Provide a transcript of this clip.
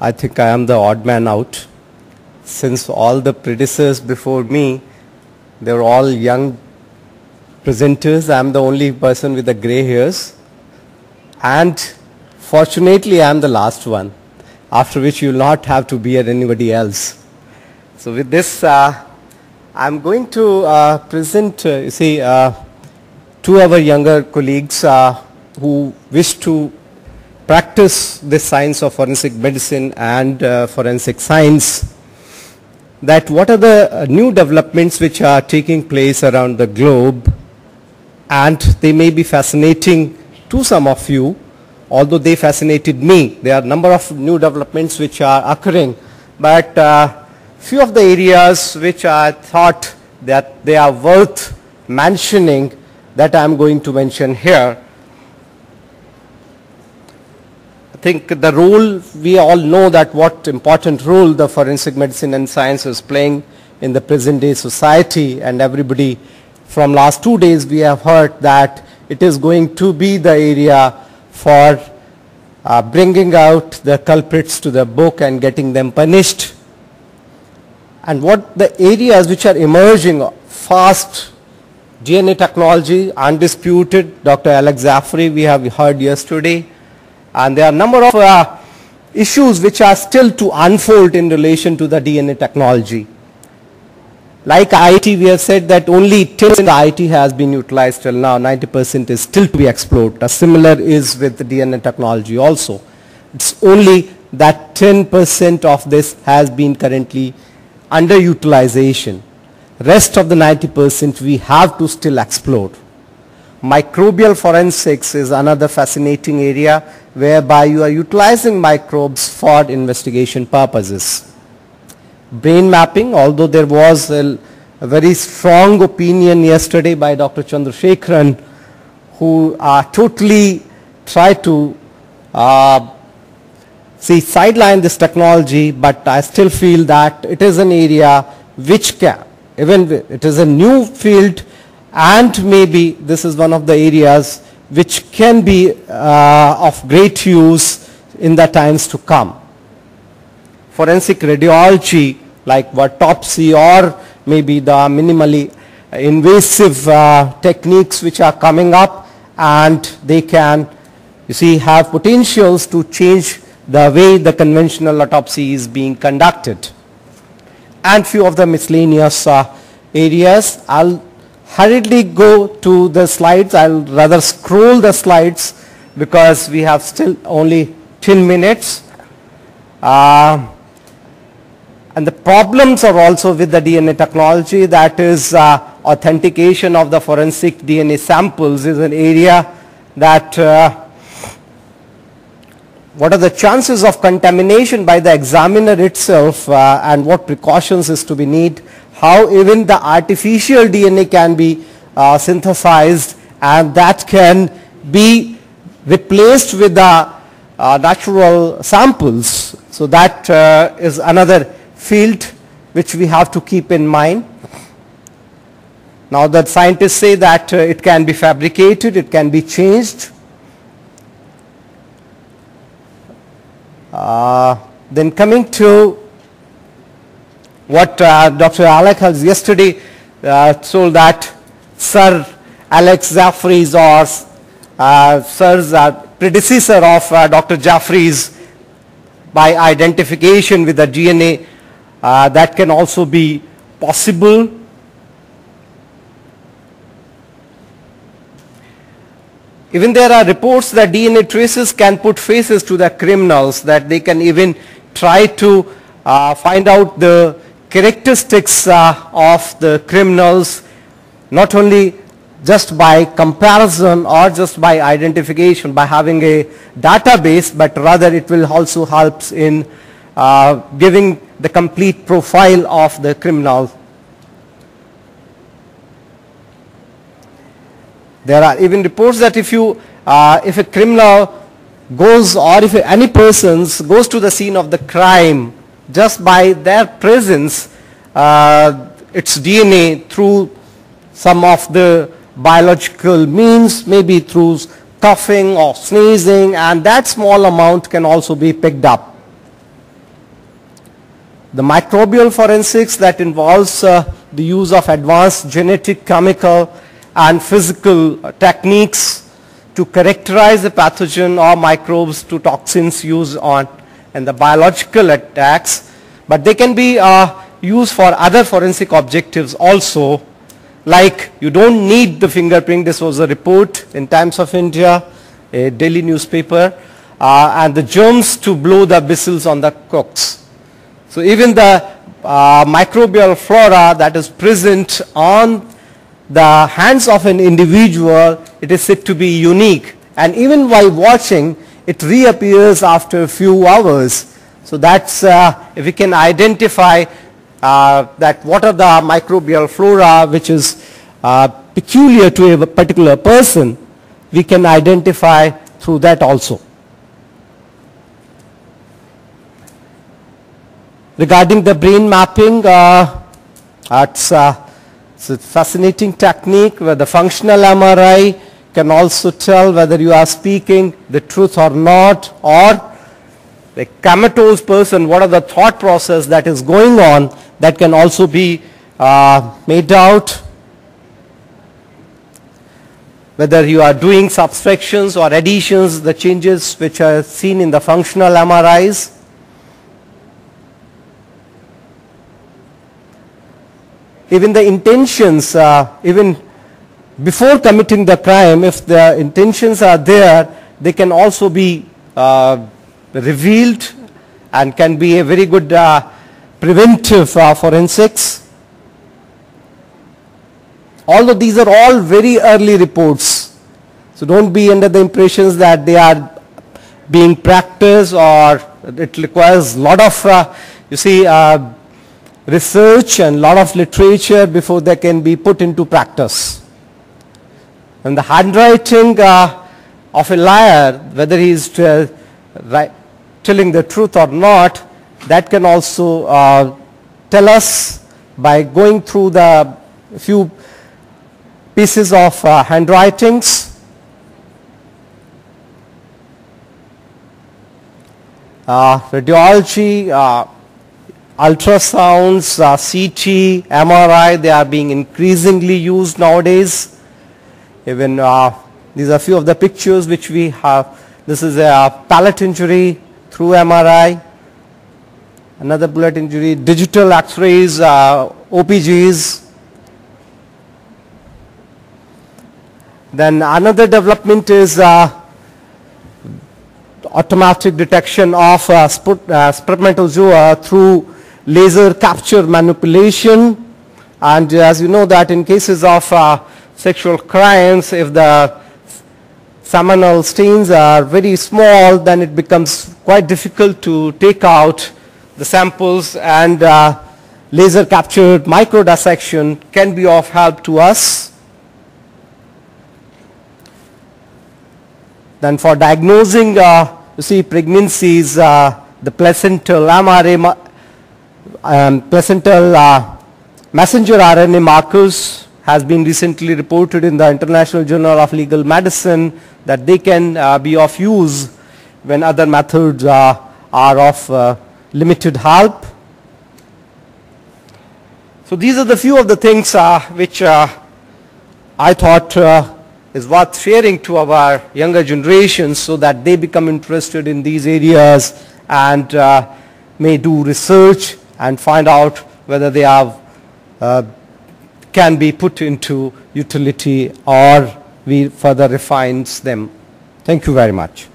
I think I am the odd man out. Since all the predecessors before me, they were all young presenters, I am the only person with the gray hairs. And fortunately, I am the last one, after which you will not have to bear anybody else. So with this, I am going to present, to our younger colleagues who wish to practice the science of forensic medicine and forensic science, that what are the new developments which are taking place around the globe, and they may be fascinating to some of you, although they fascinated me. There are a number of new developments which are occurring, but few of the areas which I thought that they are worth mentioning, that I am going to mention here. I think the role, we all know that what important role the forensic medicine and science is playing in the present day society, and everybody from last 2 days we have heard that it is going to be the area for bringing out the culprits to the book and getting them punished. And what the areas which are emerging fast, DNA technology, undisputed, Dr. Alex Zafry we have heard yesterday, and there are a number of issues which are still to unfold in relation to the DNA technology. Like IT, we have said that only 10% IT has been utilized till now, 90% is still to be explored. Similar is with the DNA technology also. It's only that 10% of this has been currently underutilization. Rest of the 90% we have to still explore. Microbial forensics is another fascinating area whereby you are utilizing microbes for investigation purposes. Brain mapping, although there was a very strong opinion yesterday by Dr. Chandrasekharan, who totally tried to sideline this technology, but I still feel that it is an area which can, even it is a new field, and maybe this is one of the areas which can be of great use in the times to come. Forensic radiology, like autopsy, or maybe the minimally invasive techniques which are coming up, and they can, have potentials to change the way the conventional autopsy is being conducted. And few of the miscellaneous areas. I'll hurriedly go to the slides. I'll rather scroll the slides because we have still only 10 minutes. And the problems are also with the DNA technology, that is authentication of the forensic DNA samples is an area that what are the chances of contamination by the examiner itself, and what precautions is to be need, how even the artificial DNA can be synthesized and that can be replaced with the natural samples. So that is another field which we have to keep in mind. Now that scientists say that it can be fabricated, it can be changed. Then coming to what Dr. Alex has yesterday told, that Sir Alex Zafry's or Sir's predecessor of Dr. Jafry's, by identification with the DNA, that can also be possible. Even there are reports that DNA traces can put faces to the criminals, that they can even try to find out the characteristics of the criminals, not only just by comparison or just by identification, by having a database, but rather it will also help in giving the complete profile of the criminal. There are even reports that if a criminal goes, or if any person goes to the scene of the crime, just by their presence, its DNA through some of the biological means, maybe through coughing or sneezing, and that small amount can also be picked up. The microbial forensics that involves the use of advanced genetic, chemical and physical techniques to characterize the pathogen or microbes to toxins used on and the biological attacks, but they can be used for other forensic objectives also, like you don't need the fingerprint. This was a report in Times of India, a daily newspaper, and the germs to blow the whistles on the cooks. So even the microbial flora that is present on the hands of an individual, it is said to be unique, and even while washing it reappears after a few hours. So that's if we can identify that what are the microbial flora which is peculiar to a particular person, we can identify through that also. Regarding the brain mapping, it's a fascinating technique where the functional MRI can also tell whether you are speaking the truth or not, or the comatose person, what are the thought process that is going on, that can also be made out. Whether you are doing subtractions or additions, the changes which are seen in the functional MRIs. Even the intentions, even before committing the crime, if the intentions are there, they can also be revealed and can be a very good preventive forensics. Although these are all very early reports, so don't be under the impressions that they are being practiced or it requires a lot of, research and a lot of literature before they can be put into practice. And the handwriting of a liar, whether he is telling the truth or not, that can also tell us by going through the few pieces of handwritings. Radiology, ultrasounds, CT, MRI, they are being increasingly used nowadays. Even these are a few of the pictures which we have. This is a palate injury through MRI. Another bullet injury, digital X-rays, OPGs. Then another development is automatic detection of spermatozoa through laser capture manipulation. And as you know that in cases of sexual crimes, if the seminal stains are very small, then it becomes quite difficult to take out the samples, and laser captured microdissection can be of help to us. Then for diagnosing pregnancies, the placental mRNA, placental messenger RNA markers has been recently reported in the International Journal of Legal Medicine that they can be of use when other methods are of limited help. So these are the few of the things which I thought is worth sharing to our younger generations so that they become interested in these areas and may do research and find out whether they are can be put into utility or we further refines them. Thank you very much.